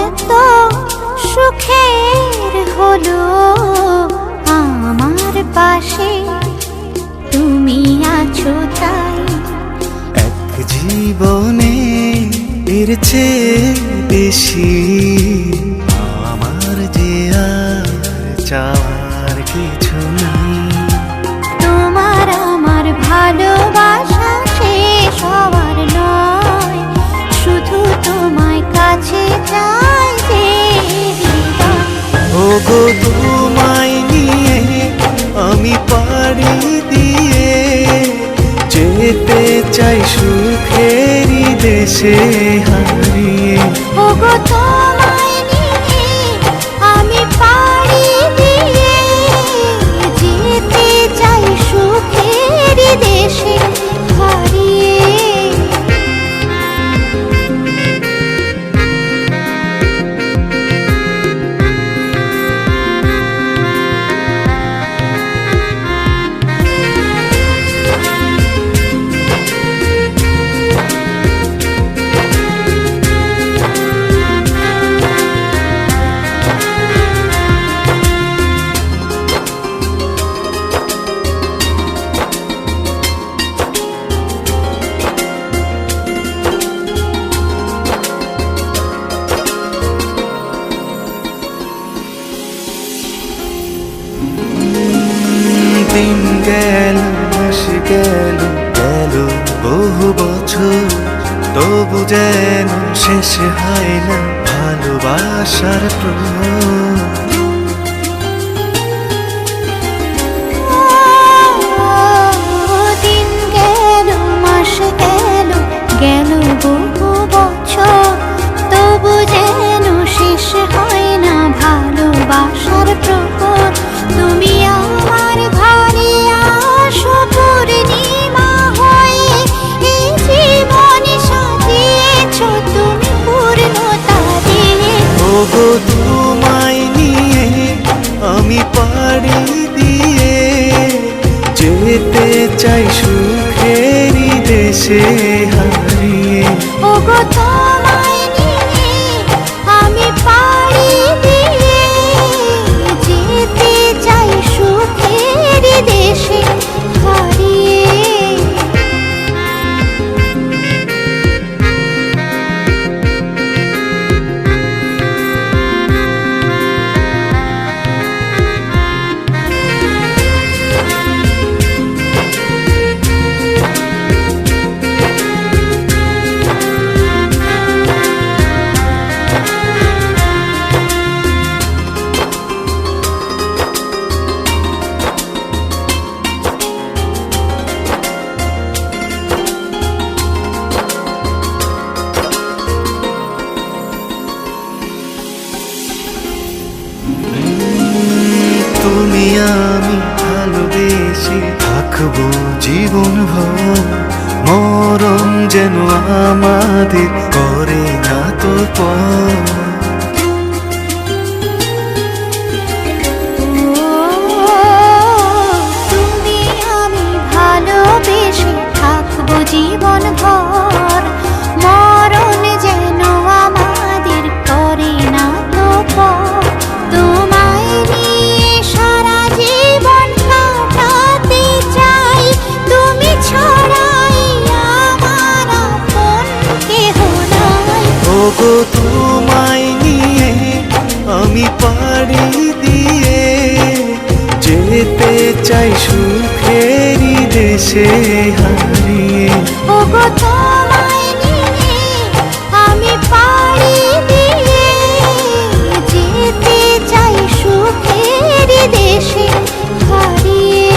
কত সুখের হলো আমার পাশে তুমি আছো তাই। এক জীবনে এর চেয়ে বেশি আমার যে আর চাওয়ার কিছু নেই। তোমার আমার ভালোবাসা শেষ হওয়ার নয়, শুধু তোমায় কাছে চাই যে হৃদয়। ওগো তোমায় নিয়ে আমি পাড়ি দিয়ে যেতে চাই সুখেরই দেশে হারিয়ে। ওগো তোমায় নিয়ে আমি পাড়ি দিয়ে যেতে চাই সুখের দেশে হারিয়ে। দিন গেল মাস গেল গেল বহু বছর, তবু যেন শেষ হয় না ভালোবাসার প্রহর। দিন গেল মাস গেল গেল বহু বছর, তবু যেন শেষ হয় না ভালোবাসার প্রহর। তুমি আমার ঘরে আসো পূর্ণিমা হয়ে, এই জীবন সাজিয়েছ তুমি পূর্ণতা দিয়ে। ওগো তোমায় নিয়ে আমি পাড়ি দিয়ে যেতে চাই সুখেরই দেশে হারিয়ে। ওগো তোমায় নিয়ে আমি পাড়ি দিয়ে যেতে চাই সুখের দেশে হারিয়ে। তুমি আমি ভালোবেসে থাকবো জীবন ভর, মরণ যেন আমাদের করে না তো পর। তুমি আমি ভালোবেসে থাকবো জীবন ভর, মরণ যেন আমাদের করে না তো পর। তোমায় নিয়ে সারা জীবন কাটাতে চাই, তুমি ছড়াই আমার আপন কেহ নাই। ওগো তোমায় নিয়ে আমি পাড়ি দিয়ে যেতে চাই সুখেরই দেশে হারিয়ে। ওগো তোমায় নিয়ে আমি পাড়ি দিয়ে যেতে চাই সুখের দেশে হারিয়ে।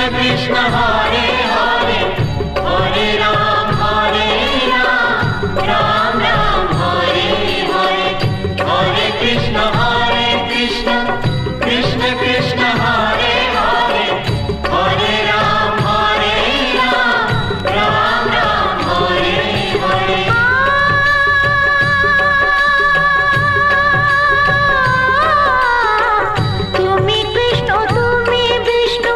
কৃষ্ণ হরে হরে হরে রাম রাম রাম হরে হরে হরে কৃষ্ণ কৃষ্ণ কৃষ্ণ হরে হরে হরে রাম রাম রাম হরে হরে তুমি কৃষ্ণ তুমি বিষ্ণু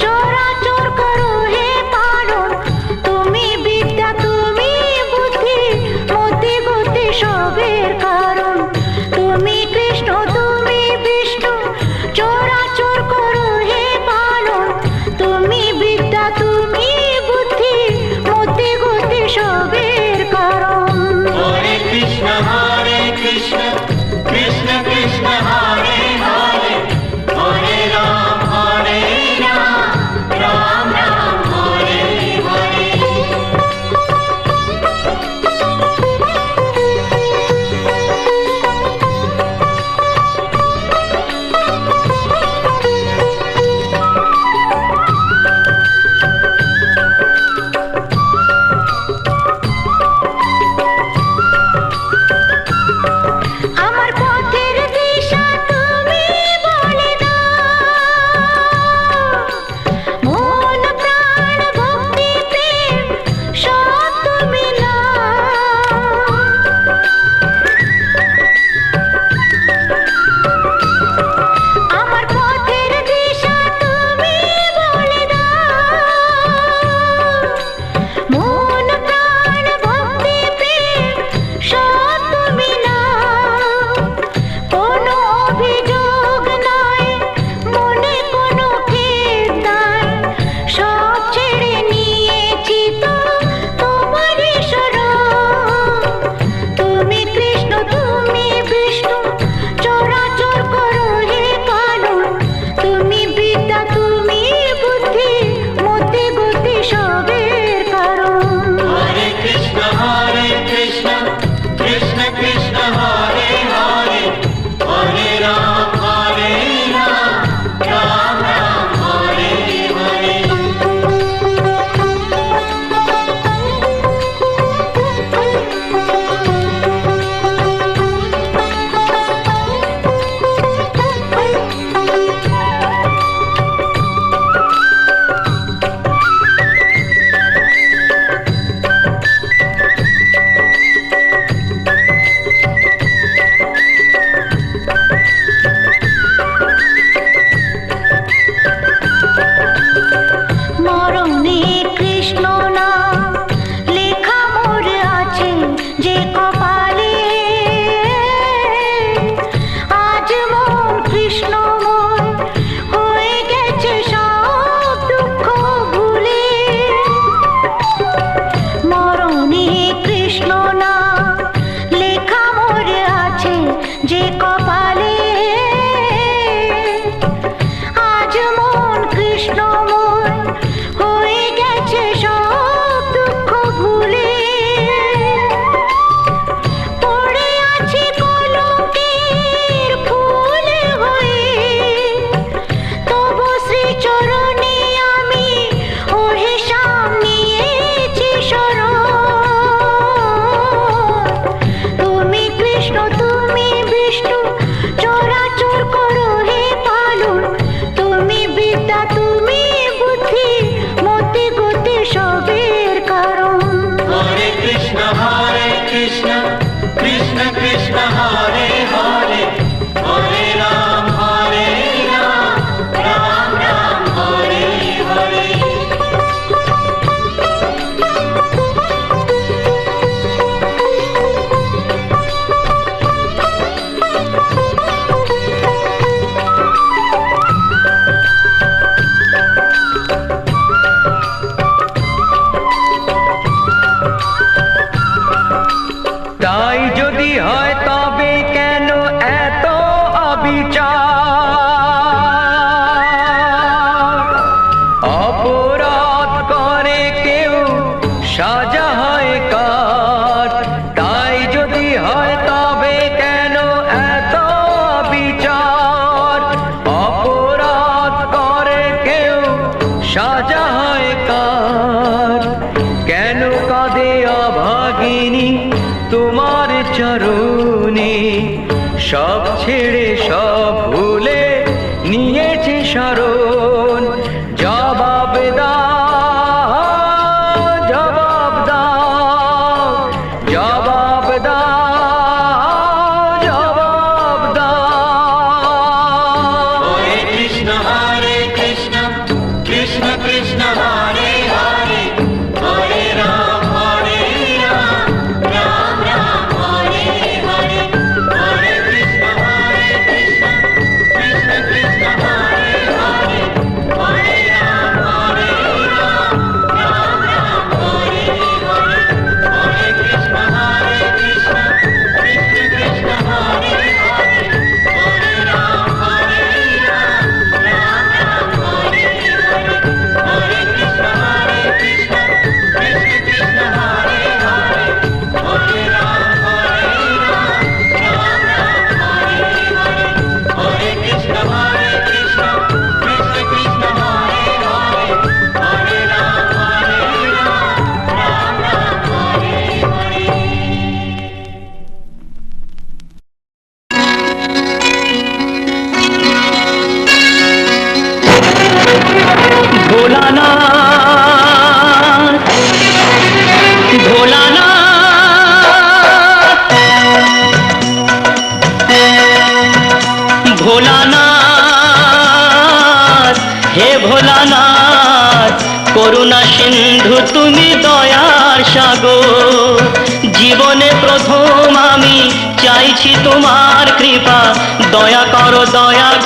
চরাচর করো হে পালন তুমি বিদ্যা তুমি বুদ্ধি মতি গতি সবের কারণ তুমি কৃষ্ণ তুমি বিষ্ণু চরাচর করো হে পালন তুমি বিদ্যা তুমি বুদ্ধি মতি গতি সবের কারণ হরে কৃষ্ণ কৃষ্ণ কৃষ্ণ হরে হরে হরে রাম রাম রাম হরে হরে আমার পথের দিশা তুমি বলে দাও মন প্রাণ ভক্তি প্রেম সব তুমি নাও আমার পথের দিশা তুমি বলে দাও মন প্রাণ ভক্তি প্রেম সব তুমি নাও কোনো অভিযোগ নাই মনে কোনো খেদ নাই সব ছেড়ে নিয়েছি তো তোমারই শরণ তুমি কৃষ্ণ তুমি বিষ্ণু চরাচর করো হে পালন তুমি বিদ্যা তুমি বুদ্ধি মতি গতি সবের কারণ হরে কৃষ্ণ কৃষ্ণ কৃষ্ণ হরে হরে হরে রাম রাম রাম হরে হরে মরণে কৃষ্ণ নাম লেখা মোর আছে যে কপালে আজ মন কৃষ্ণময় হয়ে গেছে সব দুঃখ ভুলে মরণে কৃষ্ণ নাম লেখা মোর আছে যে কপালে আজ মন কৃষ্ণময় হয়ে গেছে সব দুঃখ ভুলে পড়ে আছি কলঙ্কের ফুল হয়ে তবু শ্রীচরণে আমি ওহে শাম নিয়েছি শরণ তুমি কৃষ্ণ তুমি বিষ্ণু চরাচর করো হে পালন তুমি বিদ্যা তুমি বুদ্ধি মতি গতি সবের কারণ হরে কৃষ্ণ কৃষ্ণ কৃষ্ণ হরে হরে হরে রাম রাম রাম হরে হরে তাই যদি হয় তবে কেন এত অবিচার অপরাধ করে কেউ সাজা হয় কার তাই যদি হয় তবে কেন এত অবিচার অপরাধ করে কেউ সব ছেড়ে সব ভুলে নিয়েছে শরণ। জবাব দাও, জবাব দাও, জবাব দাও, জবাব দাও। হরে কৃষ্ণ কৃষ্ণ কৃষ্ণ হরে হরে, হরে রাম রাম রাম হরে হরে। হরে কৃষ্ণ কৃষ্ণ কৃষ্ণ হরে হরে, হরে রাম রাম রাম হরে হরে। হরে কৃষ্ণ কৃষ্ণ কৃষ্ণ হরে হরে, হরে রাম রাম রাম হরে হরে। হরে কৃষ্ণ কৃষ্ণ কৃষ্ণ হরে হরে, হরে রাম রাম রাম হরে হরে। হরে কৃষ্ণ কৃষ্ণ কৃষ্ণ হরে হরে, হরে রাম রাম রাম হরে হরে। ভোলানাথ, ভোলানাথ, ভোলানাথ, হে ভোলানাথ, করুণা সিন্ধু তুমি দয়ার সাগর। জীবনে প্রথম আমি চাইছি তোমার কৃপা, দয়া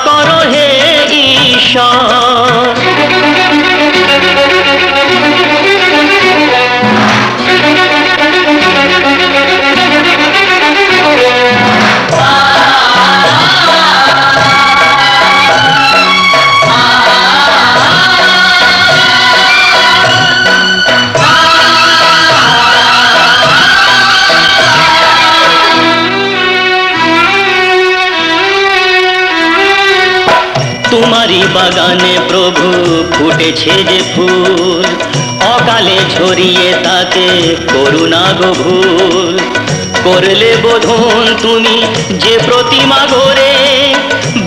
করো হে ঈশ্বর। তোমারই বাগানে প্রভু ফুটেছে যে ফুল, অকালে ঝরিয়ে তাকে করুণা গো ভুল। করলে বোধন তুমি যে প্রতিমা গড়ে,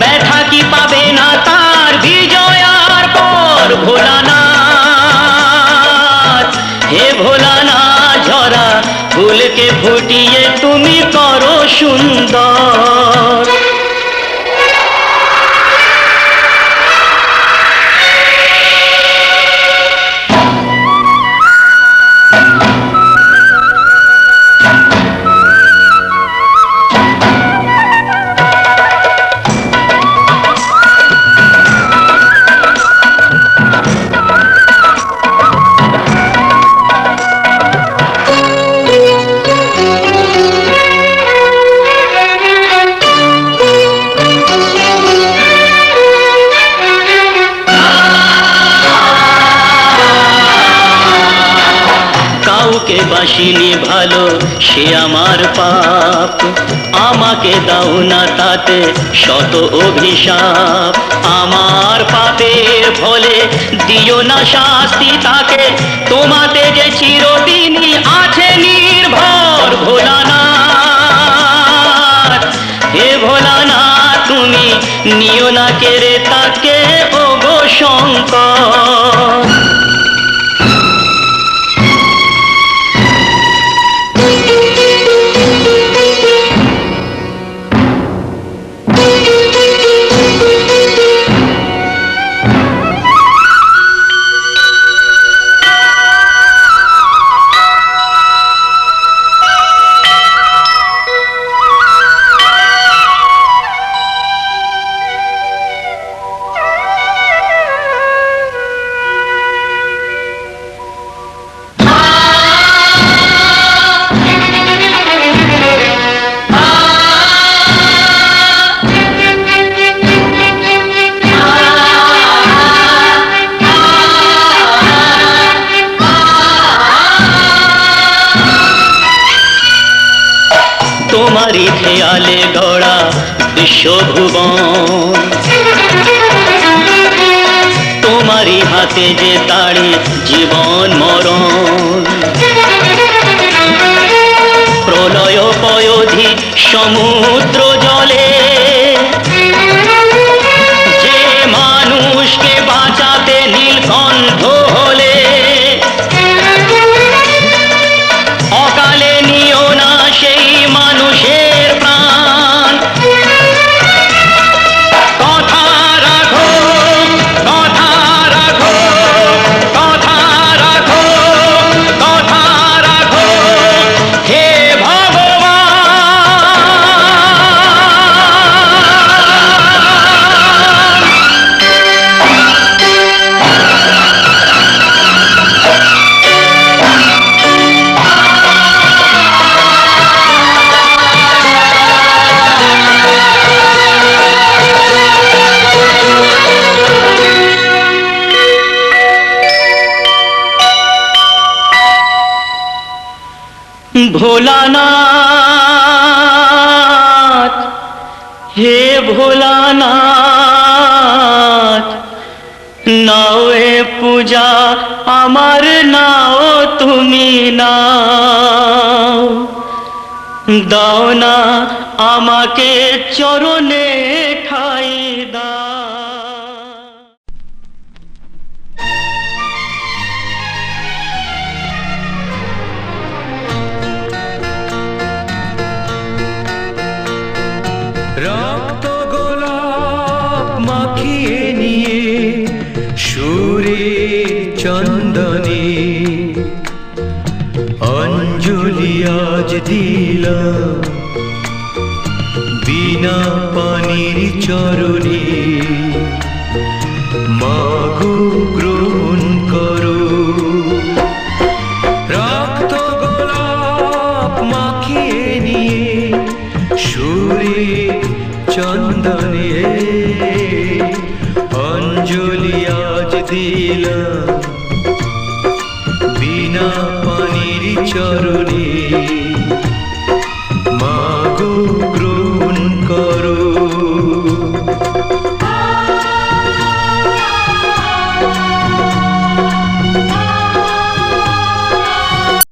ব্যথা কি পাবে না তার বিজয়ার পর। ভোলানাথ, হে ভোলানাথ, ঝরা ফুলকে ফুটিয়ে তুমি করো সুন্দর। কাউকে বাসিনি ভালো সে আমার পাপ, আমাকে দাও না তাতে শত অভিশাপ। আমার পাপের ফলে দিও না শাস্তি তাকে, তোমাতে যে চিরদিনই আছে নির্ভর। ভোলানাথ, হে ভোলানাথ, তুমি নিও না কেড়ে তাকে ওগো শঙ্কর। তোমারই খেয়ালে গড়া বিশ্বভুবন, তোমারই হাতে যে তাড়ি জীবন মরণ। প্রলয় পয়োধি সমুদ্র জলে ভোলানাথ, হে ভোলানাথ, নাও এ পূজা আমার, নাও তুমি নাও, দাও না আমাকে চরণে ঠাই দাও। রক্ত গোলাপ মাখিয়ে নিয়ে সুরে চন্দনে অঞ্জলি আজ দিলাম বিনা পানির চরণে, মাগো গ্রহণ করো। রক্ত গোলাপ মাখিয়ে নিয়ে সুরে চন্দনে অঞ্জলি আজ দিলাম বিনা পানির চরণে,